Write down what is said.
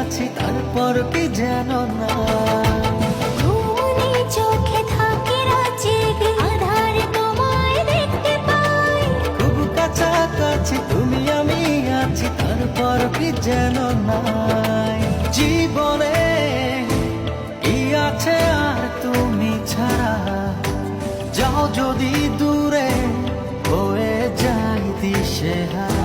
আছি তারপর কি যেন না। ঘুমনি চোখে থাকে রাত জেগে, আধারে তোমায় দেখতে পাই। খুব কাছাকাছি তুমি আমি আছি তারপর কি যেন নাই। জীবনে কি আছে আর তুমি ছাড়া, যাও যদি দূরে হয়ে যাই দিশেহারা।